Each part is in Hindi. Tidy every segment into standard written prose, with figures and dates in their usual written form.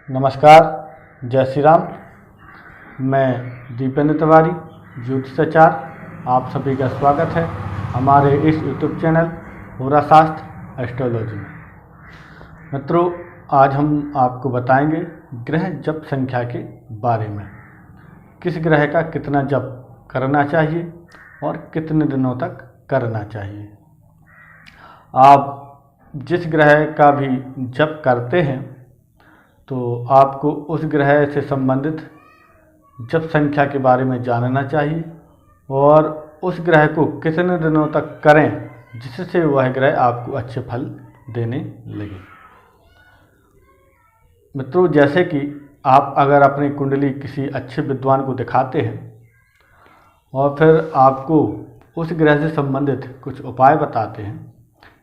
नमस्कार, जय श्री राम। मैं दीपेंद्र तिवारी, ज्योतिषाचार्य, आप सभी का स्वागत है हमारे इस यूट्यूब चैनल होरा शास्त्र एस्ट्रोलॉजी में। मित्रों, आज हम आपको बताएंगे ग्रह जप संख्या के बारे में। किस ग्रह का कितना जप करना चाहिए और कितने दिनों तक करना चाहिए। आप जिस ग्रह का भी जप करते हैं तो आपको उस ग्रह से संबंधित जप संख्या के बारे में जानना चाहिए और उस ग्रह को कितने दिनों तक करें जिससे वह ग्रह आपको अच्छे फल देने लगे। मित्रों, जैसे कि आप अगर अपनी कुंडली किसी अच्छे विद्वान को दिखाते हैं और फिर आपको उस ग्रह से संबंधित कुछ उपाय बताते हैं,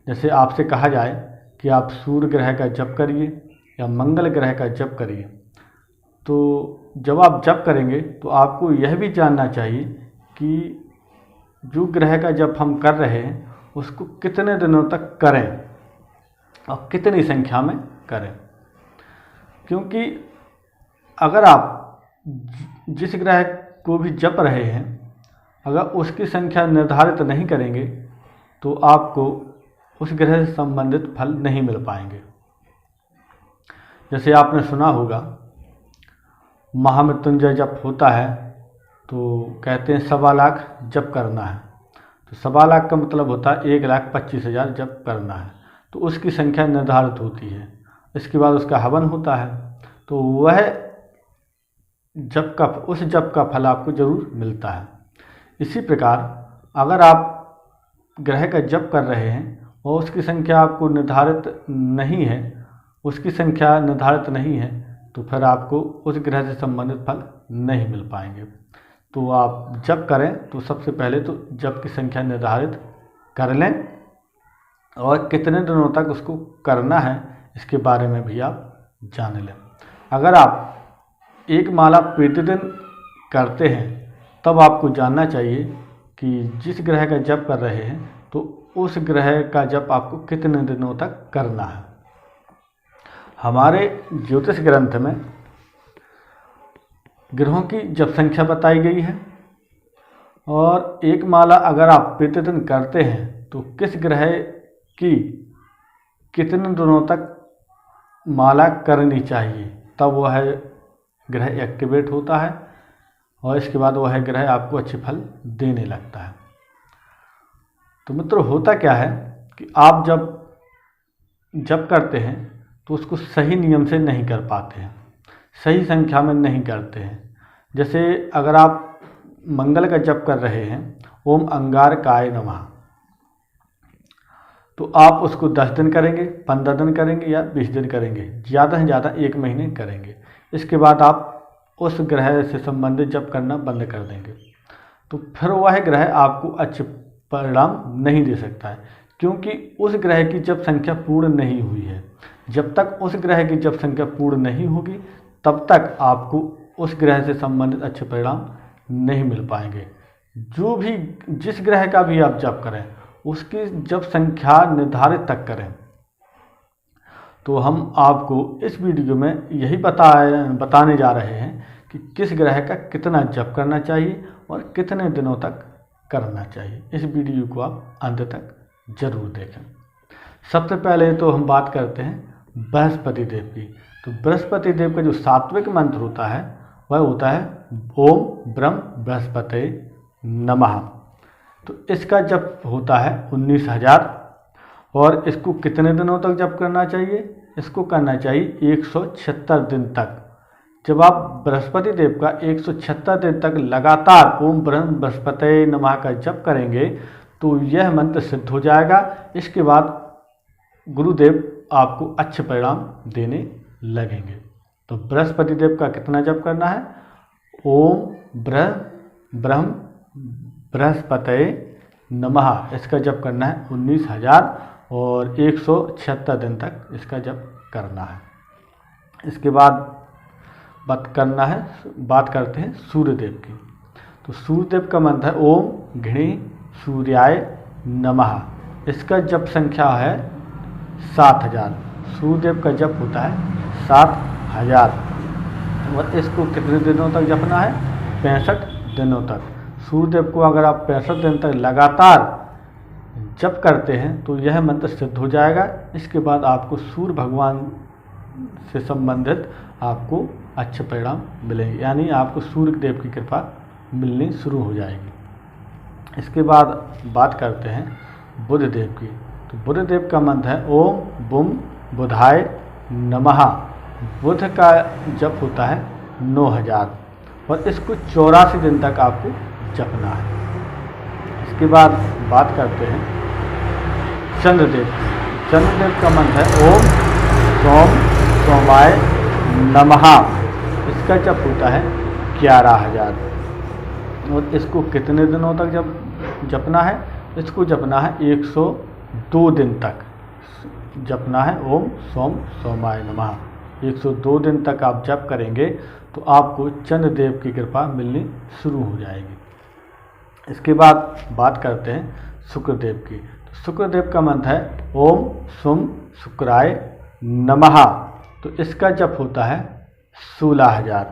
जैसे आपसे कहा जाए कि आप सूर्य ग्रह का जप करिए या मंगल ग्रह का जप करिए, तो जब आप जप करेंगे तो आपको यह भी जानना चाहिए कि जो ग्रह का जप हम कर रहे हैं उसको कितने दिनों तक करें और कितनी संख्या में करें। क्योंकि अगर आप जिस ग्रह को भी जप रहे हैं अगर उसकी संख्या निर्धारित नहीं करेंगे तो आपको उस ग्रह से संबंधित फल नहीं मिल पाएंगे। जैसे आपने सुना होगा महामृत्युंजय जप होता है तो कहते हैं 1.25 लाख जप करना है, तो 1.25 लाख का मतलब होता है 1,25,000 जप करना है, तो उसकी संख्या निर्धारित होती है। इसके बाद उसका हवन होता है तो वह उस जप का फल आपको जरूर मिलता है। इसी प्रकार अगर आप ग्रह का जप कर रहे हैं और उसकी संख्या आपको निर्धारित नहीं है तो फिर आपको उस ग्रह से संबंधित फल नहीं मिल पाएंगे। तो आप जप करें तो सबसे पहले तो जप की संख्या निर्धारित कर लें और कितने दिनों तक उसको करना है इसके बारे में भी आप जान लें। अगर आप एक माला प्रतिदिन करते हैं तब आपको जानना चाहिए कि जिस ग्रह का जप कर रहे हैं तो उस ग्रह का जप आपको कितने दिनों तक करना है। हमारे ज्योतिष ग्रंथ में ग्रहों की जप संख्या बताई गई है और एक माला अगर आप प्रतिदिन करते हैं तो किस ग्रह की कितने दिनों तक माला करनी चाहिए, तब वह ग्रह एक्टिवेट होता है और इसके बाद वह ग्रह आपको अच्छे फल देने लगता है। तो मित्रों, होता क्या है कि आप जब करते हैं तो उसको सही नियम से नहीं कर पाते हैं, सही संख्या में नहीं करते हैं। जैसे अगर आप मंगल का जप कर रहे हैं ओम अंगारकाय नमः, तो आप उसको 10 दिन करेंगे, 15 दिन करेंगे या 20 दिन करेंगे, ज़्यादा से ज़्यादा 1 महीने करेंगे। इसके बाद आप उस ग्रह से संबंधित जप करना बंद कर देंगे तो फिर वह ग्रह आपको अच्छे परिणाम नहीं दे सकता है, क्योंकि उस ग्रह की जप संख्या पूर्ण नहीं हुई है। जब तक उस ग्रह की जप संख्या पूर्ण नहीं होगी तब तक आपको उस ग्रह से संबंधित अच्छे परिणाम नहीं मिल पाएंगे। जिस ग्रह का भी आप जप करें उसकी जप संख्या निर्धारित तक करें। तो हम आपको इस वीडियो में यही बताने जा रहे हैं कि किस ग्रह का कितना जप करना चाहिए और कितने दिनों तक करना चाहिए। इस वीडियो को आप अंत तक जरूर देखें। सबसे पहले तो हम बात करते हैं बृहस्पति देव की। तो बृहस्पति देव का जो सात्विक मंत्र होता है वह होता है ओम ब्रह्म बृहस्पते नमः। तो इसका जप होता है 19,000 और इसको कितने दिनों तक जप करना चाहिए, इसको करना चाहिए 176 दिन तक। जब आप बृहस्पति देव का 176 दिन तक लगातार ओम ब्रह्म बृहस्पते नमः का जप करेंगे तो यह मंत्र सिद्ध हो जाएगा। इसके बाद गुरुदेव आपको अच्छे परिणाम देने लगेंगे। तो बृहस्पति देव का कितना जप करना है, ओम ब्रह्म बृहस्पते नमः, इसका जप करना है 19,000 और 176 दिन तक इसका जप करना है। इसके बाद बात करते हैं सूर्यदेव की। तो सूर्यदेव का मंत्र है ओम घृणी सूर्याय नमः, इसका जप संख्या है 7,000। सूर्यदेव का जप होता है 7 हजार। और इसको कितने दिनों तक जपना है? 65 दिनों तक। सूर्यदेव को अगर आप 65 दिन तक लगातार जप करते हैं तो यह मंत्र सिद्ध हो जाएगा। इसके बाद आपको सूर्य भगवान से संबंधित आपको अच्छे परिणाम मिलेंगे, यानी आपको सूर्य देव की कृपा मिलनी शुरू हो जाएगी। इसके बाद बात करते हैं बुध देव की। तो बुध देव का मंत्र है ओम बुम बुधाय नमः। बुध का जप होता है 9000 और इसको 84 दिन तक आपको जपना है। इसके बाद बात करते हैं चंद्रदेव की। चंद्रदेव का मंत्र है ओम सोम सोमाय नमः। इसका जप होता है 11000 और इसको कितने दिनों तक जपना है? इसको जपना है 102 दिन तक जपना है। ओम सोम सोमाय नमः 102 दिन तक आप जप करेंगे तो आपको चंद्रदेव की कृपा मिलनी शुरू हो जाएगी। इसके बाद बात करते हैं शुक्रदेव की। तो शुक्रदेव का मंत्र है ओम सुम शुक्राय नमः। तो इसका जप होता है 16000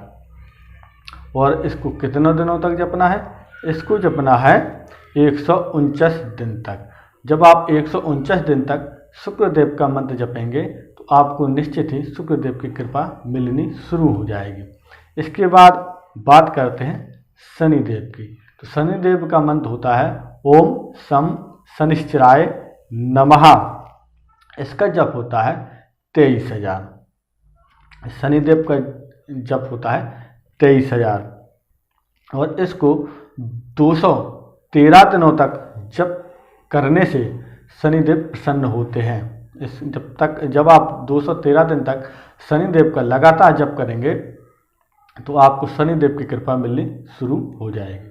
और इसको कितने दिनों तक जपना है? इसको जपना है 149 दिन तक। जब आप 149 दिन तक शुक्रदेव का मंत्र जपेंगे तो आपको निश्चित ही शुक्रदेव की कृपा मिलनी शुरू हो जाएगी। इसके बाद बात करते हैं शनिदेव की। तो शनिदेव का मंत्र होता है ओम सम शनिश्चराय नमः। इसका जप होता है 23000। शनिदेव का जप होता है 23000 और इसको 213 दिनों तक जप करने से शनिदेव प्रसन्न होते हैं। जब आप 213 दिन तक शनिदेव का लगातार जप करेंगे तो आपको शनिदेव की कृपा मिलनी शुरू हो जाएगी।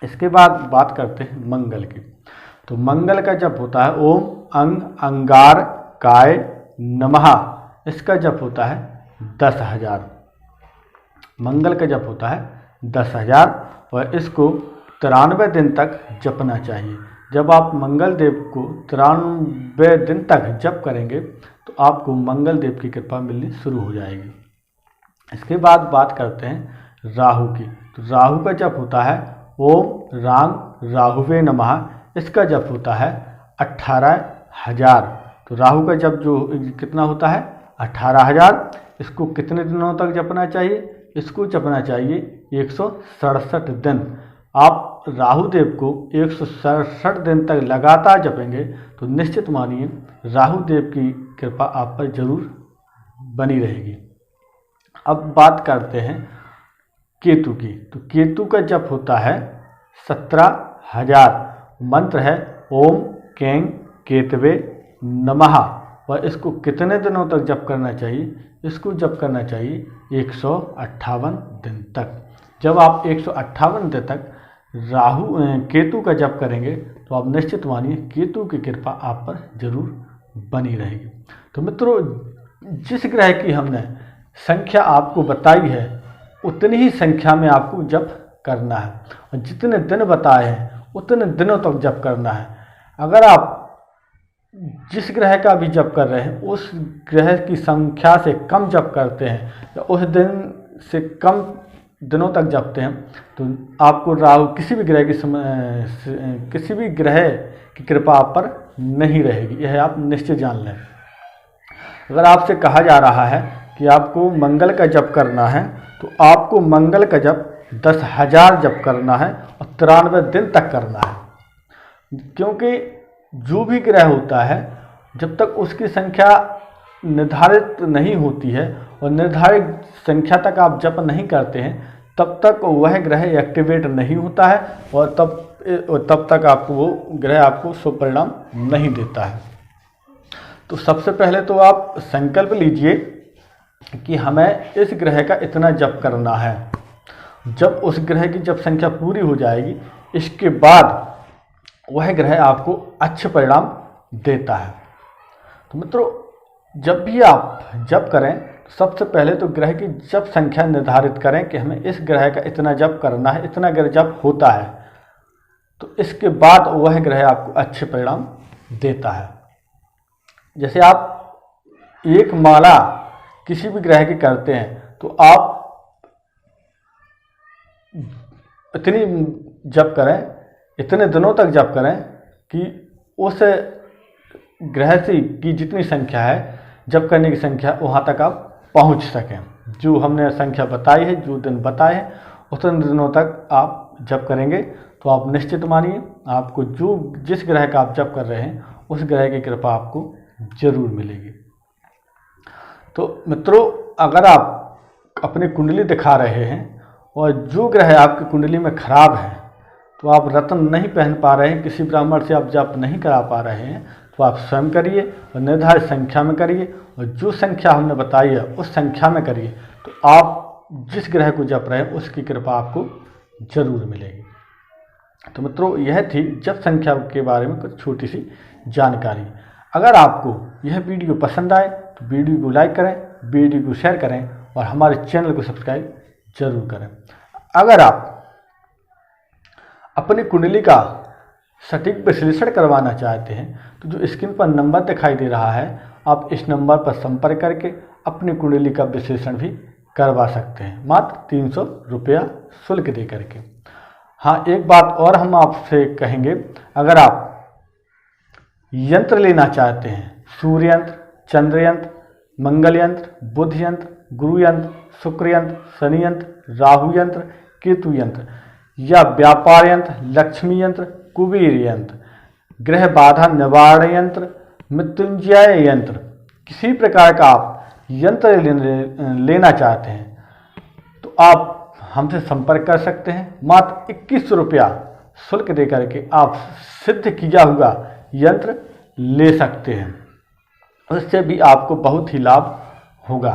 इसके बाद बात करते हैं मंगल की। तो मंगल का जप होता है ओम अंग अंगार काय नमः। इसका जप होता है 10000। मंगल का जप होता है 10000 और इसको 93 दिन तक जपना चाहिए। जब आप मंगल देव को 93 दिन तक जप करेंगे तो आपको मंगल देव की कृपा मिलनी शुरू हो जाएगी। इसके बाद बात करते हैं राहु की। तो राहु का जप होता है ओम रांग राहुवे नमः। इसका जप होता है 18000। तो राहु का जप जो कितना होता है? 18000। इसको कितने दिनों तक जपना चाहिए? इसको जपना चाहिए 167 दिन। आप राहु देव को 167 दिन तक लगातार जपेंगे तो निश्चित मानिए राहु देव की कृपा आप पर जरूर बनी रहेगी। अब बात करते हैं केतु की। तो केतु का जप होता है 17000। मंत्र है ओम केंग केतवे नमः और इसको कितने दिनों तक जप करना चाहिए? इसको जप करना चाहिए 158 दिन तक। जब आप 158 दिन तक केतु का जप करेंगे तो आप निश्चित मानिए केतु की कृपा आप पर जरूर बनी रहेगी। तो मित्रों, जिस ग्रह की हमने संख्या आपको बताई है उतनी ही संख्या में आपको जप करना है और जितने दिन बताए हैं उतने दिनों तक जप करना है। अगर आप जिस ग्रह का भी जप कर रहे हैं उस ग्रह की संख्या से कम जप करते हैं या उस दिन से कम दिनों तक जपते हैं तो आपको राहु किसी भी ग्रह की कृपा आप पर नहीं रहेगी। यह आप निश्चित जान लें। अगर आपसे कहा जा रहा है कि आपको मंगल का जप करना है तो आपको मंगल का जप 10000 जप करना है और 93 दिन तक करना है। क्योंकि जो भी ग्रह होता है जब तक उसकी संख्या निर्धारित नहीं होती है और निर्धारित संख्या तक आप जप नहीं करते हैं तब तक वह ग्रह एक्टिवेट नहीं होता है और तब तक आपको वो ग्रह आपको शुभ परिणाम नहीं देता है। तो सबसे पहले तो आप संकल्प लीजिए कि हमें इस ग्रह का इतना जप करना है। जब उस ग्रह की जब संख्या पूरी हो जाएगी इसके बाद वह ग्रह आपको अच्छे परिणाम देता है। तो मित्रों, जब भी आप जप करें सबसे पहले तो ग्रह की जप संख्या निर्धारित करें कि हमें इस ग्रह का इतना जप करना है, इतना ग्रह जप होता है, तो इसके बाद वह ग्रह आपको अच्छे परिणाम देता है। जैसे आप एक माला किसी भी ग्रह की करते हैं तो आप इतनी जप करें, इतने दिनों तक जप करें कि उस ग्रह से की जितनी संख्या है, जप करने की संख्या, वहाँ तक आप पहुँच सकें। जो हमने संख्या बताई है, जो दिन बताए हैं, उतने दिनों तक आप जप करेंगे तो आप निश्चित मानिए आपको जिस ग्रह का आप जप कर रहे हैं उस ग्रह की कृपा आपको जरूर मिलेगी। तो मित्रों, अगर आप अपनी कुंडली दिखा रहे हैं और जो ग्रह आपकी कुंडली में खराब है, तो आप रत्न नहीं पहन पा रहे हैं, किसी ब्राह्मण से आप जप नहीं करा पा रहे हैं, तो आप स्वयं करिए और निर्धारित संख्या में करिए, और जो संख्या हमने बताई है उस संख्या में करिए, तो आप जिस ग्रह को जप रहे हैं उसकी कृपा आपको जरूर मिलेगी। तो मित्रों, यह थी जप संख्या के बारे में कुछ छोटी सी जानकारी। अगर आपको यह वीडियो पसंद आए तो वीडियो को लाइक करें, वीडियो को शेयर करें और हमारे चैनल को सब्सक्राइब जरूर करें। अगर आप अपनी कुंडली का सटीक विश्लेषण करवाना चाहते हैं तो जो स्क्रीन पर नंबर दिखाई दे रहा है, आप इस नंबर पर संपर्क करके अपनी कुंडली का विश्लेषण भी करवा सकते हैं, मात्र 300 रुपया शुल्क दे करके। हाँ, एक बात और हम आपसे कहेंगे, अगर आप यंत्र लेना चाहते हैं, सूर्य यंत्र, चंद्र यंत्र, मंगल यंत्र, बुध यंत्र, गुरु यंत्र, शुक्र यंत्र, शनि यंत्र, राहु यंत्र, केतु यंत्र, या व्यापार यंत्र, लक्ष्मी यंत्र, कुबेर यंत्र, ग्रह बाधा निवारण यंत्र, मृत्युंजय यंत्र, किसी प्रकार का आप यंत्र लेना चाहते हैं तो आप हमसे संपर्क कर सकते हैं। मात्र 21 रुपया शुल्क दे करके आप सिद्ध किया हुआ यंत्र ले सकते हैं, उससे भी आपको बहुत ही लाभ होगा।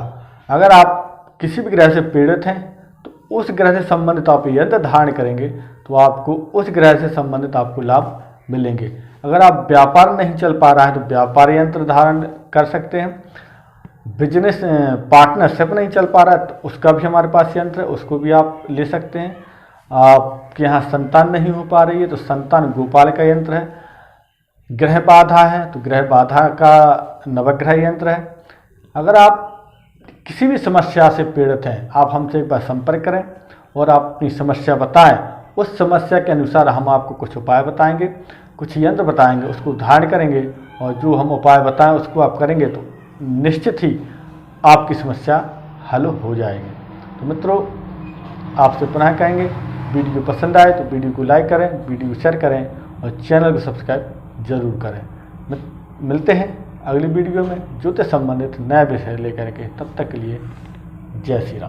अगर आप किसी भी ग्रह से पीड़ित हैं तो उस ग्रह से संबंधित आप यंत्र धारण करेंगे तो आपको उस ग्रह से संबंधित आपको लाभ मिलेंगे। अगर आप व्यापार नहीं चल पा रहा है तो व्यापार यंत्र धारण कर सकते हैं। बिजनेस पार्टनरशिप नहीं चल पा रहा है तो उसका भी हमारे पास यंत्र है, उसको भी आप ले सकते हैं। आपके यहाँ संतान नहीं हो पा रही है तो संतान गोपाल का यंत्र है। ग्रह बाधा है तो ग्रह बाधा का नवग्रह यंत्र है। अगर आप किसी भी समस्या से पीड़ित हैं, आप हमसे एक बार संपर्क करें और आप अपनी समस्या बताएं। उस समस्या के अनुसार हम आपको कुछ उपाय बताएंगे, कुछ यंत्र बताएंगे, उसको धारण करेंगे और जो हम उपाय बताएं उसको आप करेंगे तो निश्चित ही आपकी समस्या हल हो जाएगी। तो मित्रों, आपसे पुनः कहेंगे, वीडियो पसंद आए तो वीडियो को लाइक करें, वीडियो को शेयर करें और चैनल को सब्सक्राइब जरूर करें। मिलते हैं अगली वीडियो में ज्योतिष संबंधित नया विषय लेकर के। तब तक के लिए जय श्री राम।